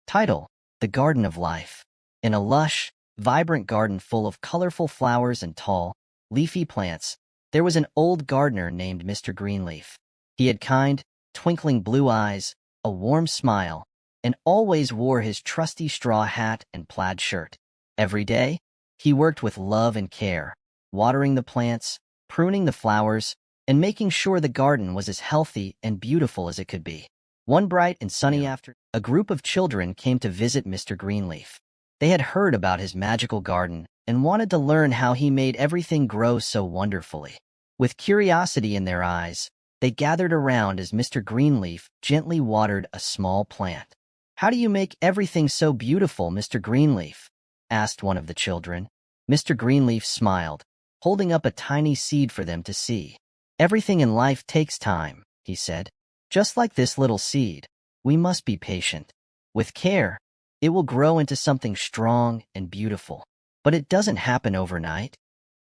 Title: The Garden of Life. In a lush, vibrant garden full of colorful flowers and tall, leafy plants, there was an old gardener named Mr. Greenleaf. He had kind, twinkling blue eyes, a warm smile, and always wore his trusty straw hat and plaid shirt. Every day, he worked with love and care, watering the plants, pruning the flowers, and making sure the garden was as healthy and beautiful as it could be. One bright and sunny afternoon, a group of children came to visit Mr. Greenleaf. They had heard about his magical garden and wanted to learn how he made everything grow so wonderfully. With curiosity in their eyes, they gathered around as Mr. Greenleaf gently watered a small plant. "How do you make everything so beautiful, Mr. Greenleaf?" asked one of the children. Mr. Greenleaf smiled, holding up a tiny seed for them to see. "Everything in life takes time," he said. "Just like this little seed, we must be patient. With care, it will grow into something strong and beautiful. But it doesn't happen overnight."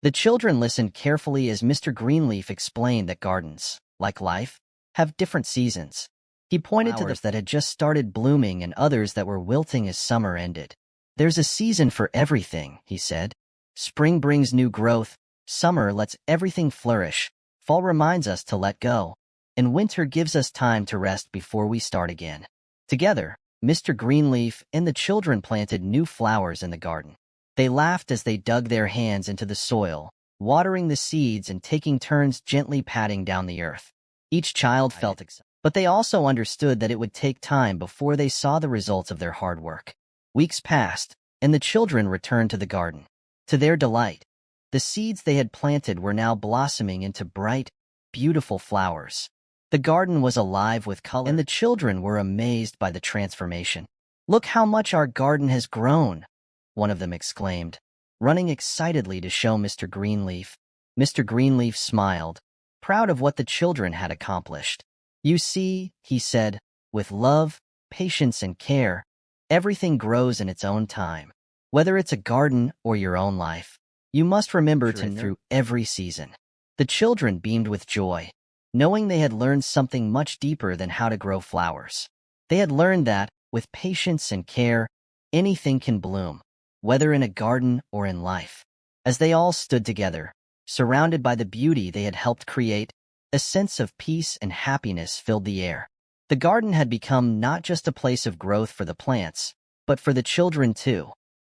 The children listened carefully as Mr. Greenleaf explained that gardens, like life, have different seasons. He pointed to those that had just started blooming and others that were wilting as summer ended. "There's a season for everything," he said. "Spring brings new growth, summer lets everything flourish, fall reminds us to let go, and winter gives us time to rest before we start again." Together, Mr. Greenleaf and the children planted new flowers in the garden. They laughed as they dug their hands into the soil, watering the seeds and taking turns gently patting down the earth. Each child felt excited, but they also understood that it would take time before they saw the results of their hard work. Weeks passed, and the children returned to the garden. To their delight, the seeds they had planted were now blossoming into bright, beautiful flowers. The garden was alive with color, and the children were amazed by the transformation. "Look how much our garden has grown," one of them exclaimed, running excitedly to show Mr. Greenleaf. Mr. Greenleaf smiled, proud of what the children had accomplished. "You see," he said, "with love, patience, and care, everything grows in its own time. Whether it's a garden or your own life, you must remember to through every season." The children beamed with joy, knowing they had learned something much deeper than how to grow flowers. They had learned that, with patience and care, anything can bloom, whether in a garden or in life. As they all stood together, surrounded by the beauty they had helped create, a sense of peace and happiness filled the air. The garden had become not just a place of growth for the plants, but for the children too.